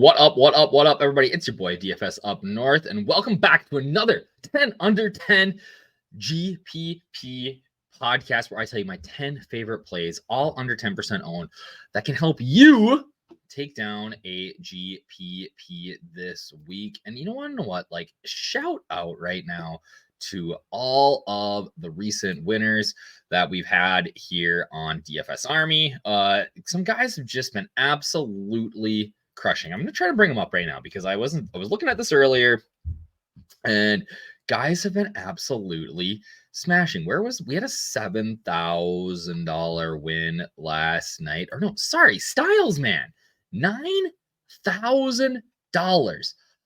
What up, everybody? It's your boy, DFS Up North, and welcome back to another 10 under 10 GPP podcast where I tell you my 10 favorite plays, all under 10% owned, that can help you take down a GPP this week. And you know what? Like, shout out right now to all of the recent winners that we've had here on DFS Army. Some guys have just been absolutely crushing. I'm going to try to bring them up right now because I was looking at this earlier and guys have been absolutely smashing. We had a $7,000 win last night. Or no, sorry, Styles, man. $9,000. Let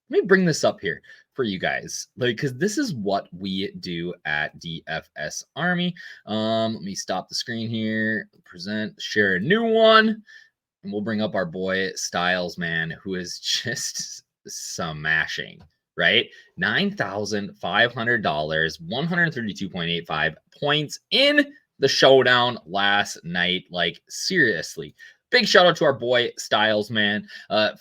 me bring this up here for you guys, because this is what we do at DFS Army. Let me stop the screen here, share a new one, and we'll bring up our boy Styles, man, who is just smashing, right? $9,500, 132.85 points in the showdown last night. Like, seriously. Big shout out to our boy Styles, man,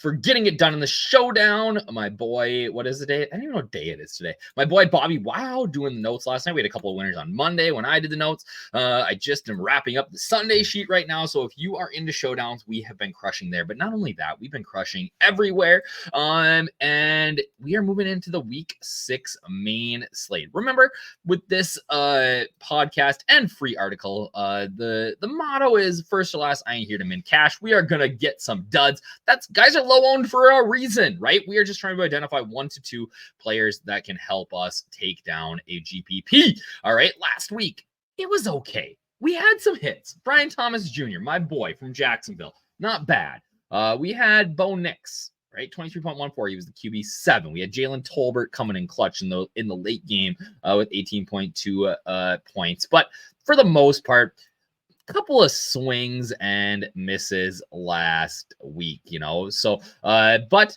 for getting it done in the showdown. My boy, what is the day? I don't even know what day it is today. My boy Bobby Wow doing the notes last night. We had a couple of winners on Monday when I did the notes. I just am wrapping up the Sunday sheet right now. So if you are into showdowns, we have been crushing there. But not only that, we've been crushing everywhere. And we are moving into the week 6 main slate. Remember, with this podcast and free article, the motto is first to last, I ain't here to min cash. We are going to get some duds. Guys are low owned for a reason, right? We are just trying to identify 1 to 2 players that can help us take down a GPP. All right. Last week, it was okay. We had some hits. Brian Thomas Jr., my boy from Jacksonville. Not bad. We had Bo Nix, right? 23.14. He was the QB7. We had Jalen Tolbert coming in clutch in the late game with 18.2 points. But for the most part, couple of swings and misses last week, so but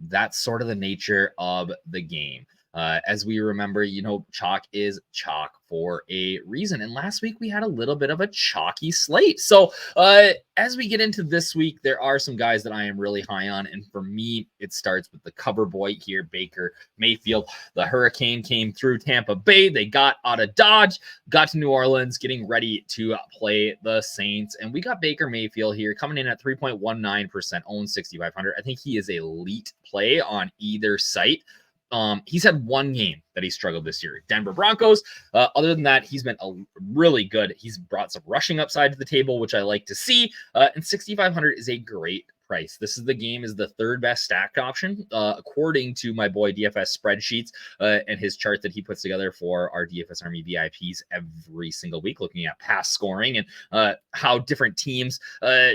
that's sort of the nature of the game. As we remember, chalk is chalk for a reason. And last week we had a little bit of a chalky slate. So as we get into this week, there are some guys that I am really high on. And for me, it starts with the cover boy here, Baker Mayfield. The Hurricane came through Tampa Bay. They got out of Dodge, got to New Orleans, getting ready to play the Saints. And we got Baker Mayfield here coming in at 3.19%, owned 6,500. I think he is a elite play on either site. He's had one game that he struggled this year, Denver Broncos. Other than that, he's been really good. He's brought some rushing upside to the table, which I like to see. And 6,500 is a great price. This is the third best stacked option, according to my boy DFS spreadsheets and his chart that he puts together for our DFS Army VIPs every single week, looking at pass scoring and how different teams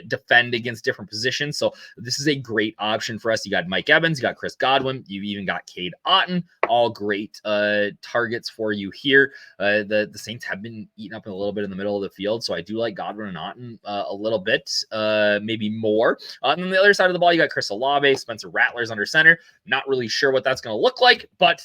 defend against different positions. So this is a great option for us. You got Mike Evans, you got Chris Godwin, you even got Cade Otton, all great targets for you here. The Saints have been eaten up a little bit in the middle of the field, so I do like Godwin and Otton a little bit, maybe more. On the other side of the ball, you got Chris Olave, Spencer Rattler's under center. Not really sure what that's going to look like, but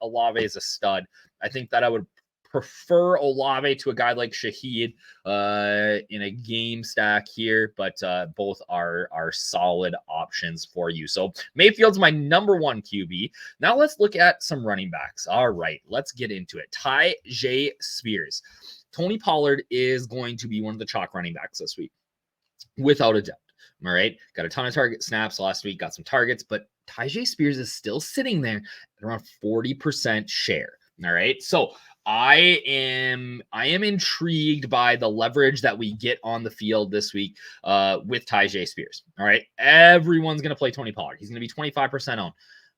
Olave is a stud. I think that I would prefer Olave to a guy like Shaheed in a game stack here, but both are solid options for you. So Mayfield's my number 1 QB. Now let's look at some running backs. All right, let's get into it. Tai J Spears. Tony Pollard is going to be one of the chalk running backs this week, without a doubt. All right, got a ton of target snaps last week, got some targets, but Tai J Spears is still sitting there at around 40% share. All right, so I am intrigued by the leverage that we get on the field this week with Tai J Spears. All right, everyone's going to play Tony Pollard. He's going to be 25% owned.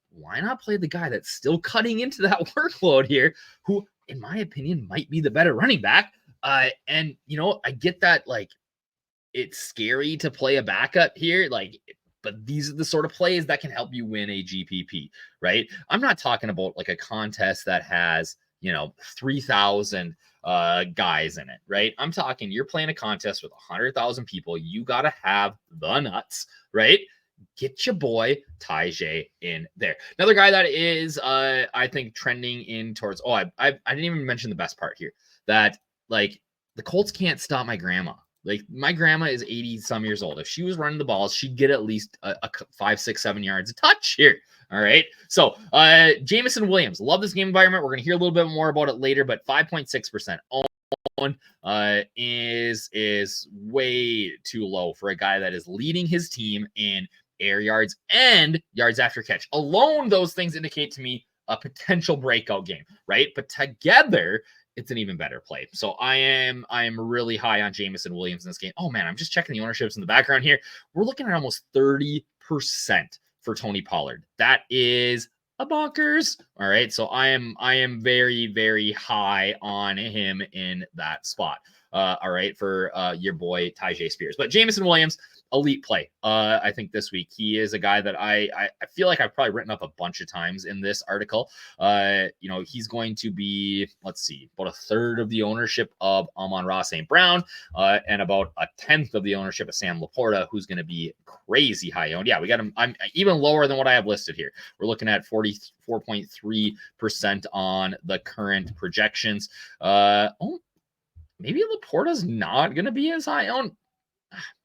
Why not play the guy that's still cutting into that workload here, who, in my opinion, might be the better running back? And, I get that, like, it's scary to play a backup here, but these are the sort of plays that can help you win a GPP, right? I'm not talking about like a contest that has, 3,000 guys in it, right? I'm talking you're playing a contest with 100,000 people. You got to have the nuts, right? Get your boy Tai J in there. Another guy that is, I think, trending in towards, I didn't even mention the best part here, that like the Colts can't stop my grandma. Like, my grandma is 80 some years old. If she was running the balls, she'd get at least a 5, 6, 7 yards a touch here. All right. So Jameson Williams, love this game environment. We're going to hear a little bit more about it later, but 5.6% owned is way too low for a guy that is leading his team in air yards and yards after catch. Alone, those things indicate to me a potential breakout game, right? But together, it's an even better play. So I am really high on Jameson Williams in this game. Oh man, I'm just checking the ownerships in the background here. We're looking at almost 30% for Tony Pollard. That is a bonkers. All right. So I am very, very high on him in that spot. All right, for your boy Tai J Spears. But Jameson Williams, elite play. I think this week he is a guy that I feel like I've probably written up a bunch of times in this article. He's going to be, let's see, about a third of the ownership of Amon-Ra St. Brown, and about a tenth of the ownership of Sam Laporta, who's going to be crazy high owned. Yeah, we got him. I'm even lower than what I have listed here. We're looking at 44.3% on the current projections. Maybe Laporta's not going to be as high on.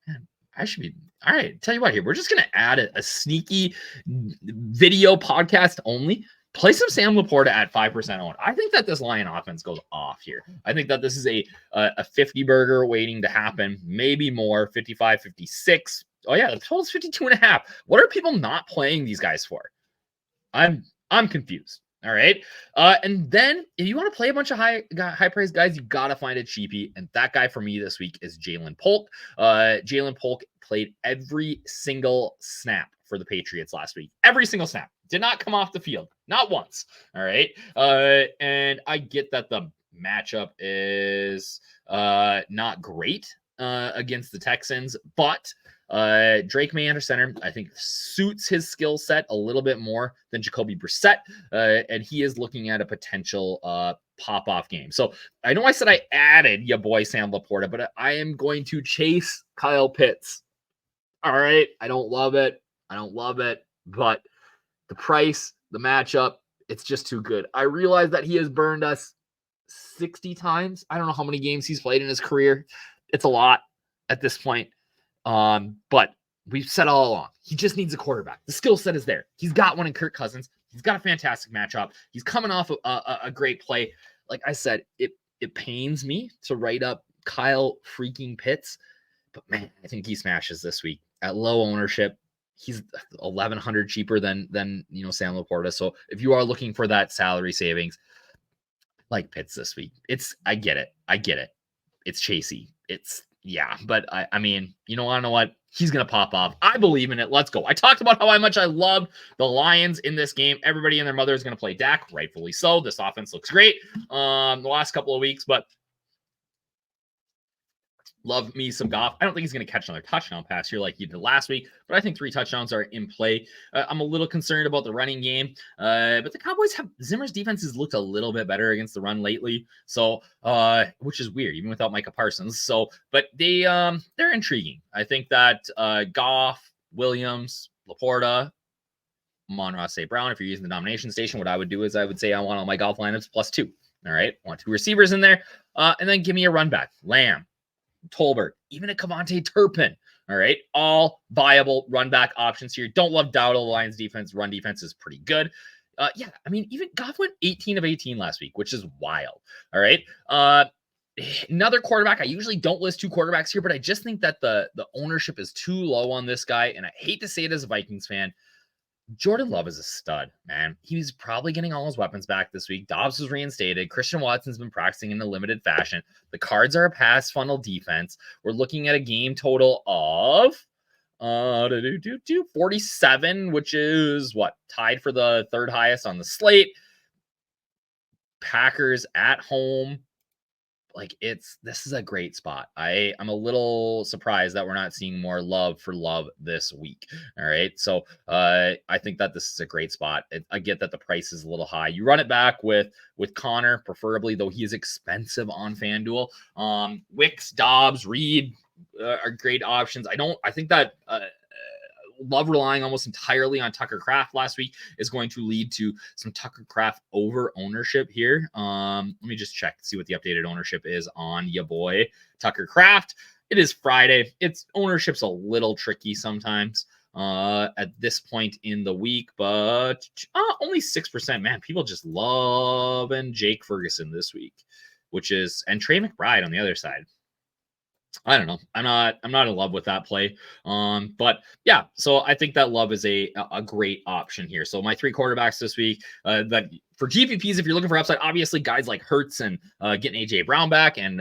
Man, I should be. All right. Tell you what, here, we're just going to add a sneaky video podcast only. Play some Sam Laporta at 5% owned. I think that this Lion offense goes off here. I think that this is a 50 burger waiting to happen. Maybe more, 55, 56. Oh, yeah. The total's 52.5. What are people not playing these guys for? I'm confused. All right. And then if you want to play a bunch of high price guys, you got to find a cheapie. And that guy for me this week is Jalen Polk. Jalen Polk played every single snap for the Patriots last week. Every single snap. Did not come off the field. Not once. All right. And I get that the matchup is not great against the Texans, but Drake May under center, I think, suits his skill set a little bit more than Jacoby Brissett, and he is looking at a potential pop-off game. So I know I said I added your boy Sam Laporta, but I am going to chase Kyle Pitts. All right, I don't love it, but the price, the matchup, it's just too good. I realize that he has burned us 60 times. I don't know how many games he's played in his career. It's a lot at this point. But we've said all along, he just needs a quarterback. The skill set is there. He's got one in Kirk Cousins. He's got a fantastic matchup. He's coming off a great play. Like I said, it pains me to write up Kyle freaking Pitts, but man, I think he smashes this week at low ownership. He's 1,100 cheaper than Sam Laporta. So if you are looking for that salary savings, like Pitts this week, I get it. It's chasey. Yeah, but I mean, I know what? He's going to pop off. I believe in it. Let's go. I talked about how much I love the Lions in this game. Everybody and their mother is going to play Dak, rightfully so. This offense looks great the last couple of weeks, but love me some Goff. I don't think he's going to catch another touchdown pass here like he did last week, but I think 3 touchdowns are in play. I'm a little concerned about the running game, but the Cowboys Zimmer's defense has looked a little bit better against the run lately, so which is weird, even without Micah Parsons. So, but they're intriguing. I think that Goff, Williams, Laporta, Amon-Ra St. Brown. If you're using the nomination station, what I would do is I would say I want all my golf lineups +2. All right, I want 2 receivers in there, and then give me a run back, Lamb, Tolbert, even a Kevontae Turpin. All right. All viable run back options here. Don't love Dowdle. The Lions defense, run defense is pretty good. Yeah. I mean, even Goff went 18 of 18 last week, which is wild. All right. Another quarterback. I usually don't list 2 quarterbacks here, but I just think that the ownership is too low on this guy. And I hate to say it as a Vikings fan. Jordan Love is a stud, man. He's probably getting all his weapons back this week. Dobbs was reinstated. Christian Watson's been practicing in a limited fashion. The Cards are a pass funnel defense. We're looking at a game total of 47, which is what? Tied for the 3rd highest on the slate. Packers at home. Like, this is a great spot. I'm a little surprised that we're not seeing more love for Love this week. All right. So I think that this is a great spot. I get that the price is a little high. You run it back with Connor, preferably, though he is expensive on FanDuel. Wicks, Dobbs, Reed are great options. I think that Love relying almost entirely on Tucker Kraft last week is going to lead to some Tucker Kraft over ownership here. Let me just check, see what the updated ownership is on your boy Tucker Kraft. It is Friday. Its ownership's a little tricky sometimes at this point in the week, but only 6%. Man, people just loving Jake Ferguson this week, and Trey McBride on the other side. I don't know. I'm not in love with that play. But yeah, so I think that Love is a great option here. So my 3 quarterbacks this week, that for GPPs, if you're looking for upside, obviously guys like Hurts and getting AJ Brown back and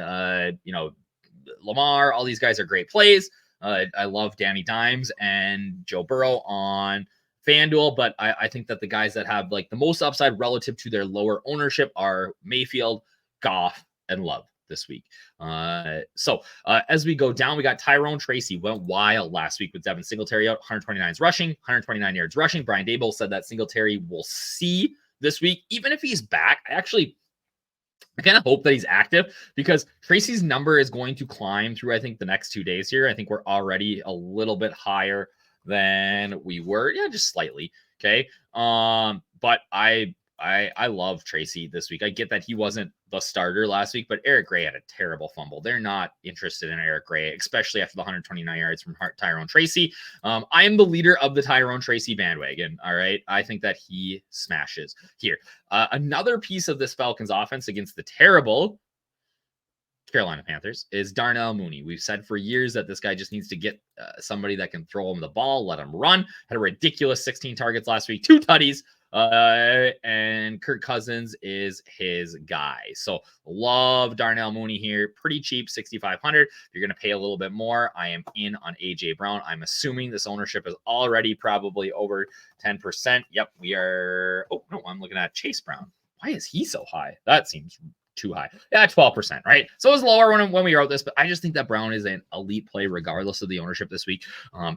Lamar, all these guys are great plays. I love Danny Dimes and Joe Burrow on FanDuel, but I think that the guys that have like the most upside relative to their lower ownership are Mayfield, Goff, and Love this week. As we go down, we got Tyrone Tracy went wild last week with Devin Singletary out, 129 rushing, 129 yards rushing. Brian Daboll said that Singletary will see this week, even if he's back. I kind of hope that he's active because Tracy's number is going to climb through, I think, the next 2 days here. I think we're already a little bit higher than we were. Yeah, just slightly. Okay. But I love Tracy this week. I get that he wasn't the starter last week, but Eric Gray had a terrible fumble. They're not interested in Eric Gray, especially after the 129 yards from Tyrone Tracy. I am the leader of the Tyrone Tracy bandwagon. All right. I think that he smashes here. Another piece of this Falcons offense against the terrible Carolina Panthers is Darnell Mooney. We've said for years that this guy just needs to get somebody that can throw him the ball, let him run. Had a ridiculous 16 targets last week, 2 tutties. And Kirk Cousins is his guy. So love Darnell Mooney here. Pretty cheap, 6,500. You're going to pay a little bit more. I am in on AJ Brown. I'm assuming this ownership is already probably over 10%. Yep, we are. Oh, no, I'm looking at Chase Brown. Why is he so high? That seems too high. Yeah, 12%, right? So it was lower when we wrote this, but I just think that Brown is an elite play regardless of the ownership this week.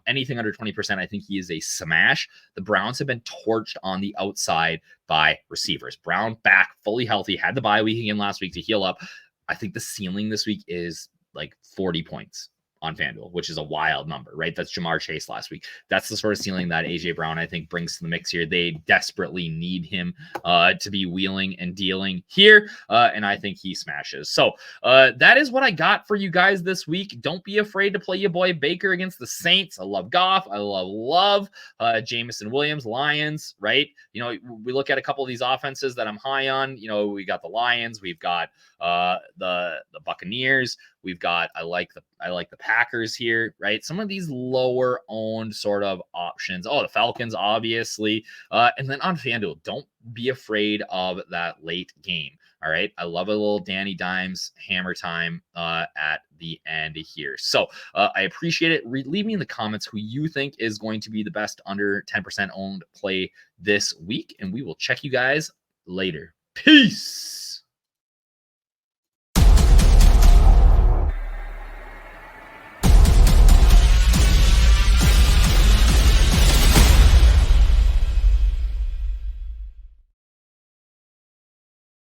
Anything under 20%, I think he is a smash. The Browns have been torched on the outside by receivers. Brown back, fully healthy, had the bye week again last week to heal up. I think the ceiling this week is like 40 points on FanDuel, which is a wild number, right? That's Jamar Chase last week. That's the sort of ceiling that AJ Brown, I think, brings to the mix here. They desperately need him to be wheeling and dealing here, and I think he smashes. So that is what I got for you guys this week. Don't be afraid to play your boy Baker against the Saints. I love Goff. I love Jameson Williams, Lions, right? You know, we look at a couple of these offenses that I'm high on. You know, we got the Lions, we've got the Buccaneers, we've got I like the Packers here, right? Some of these lower owned sort of options. Oh, the Falcons, obviously. And then on FanDuel, don't be afraid of that late game. All right. I love a little Danny Dimes hammer time at the end here. So I appreciate it. Leave me in the comments who you think is going to be the best under 10% owned play this week. And we will check you guys later. Peace.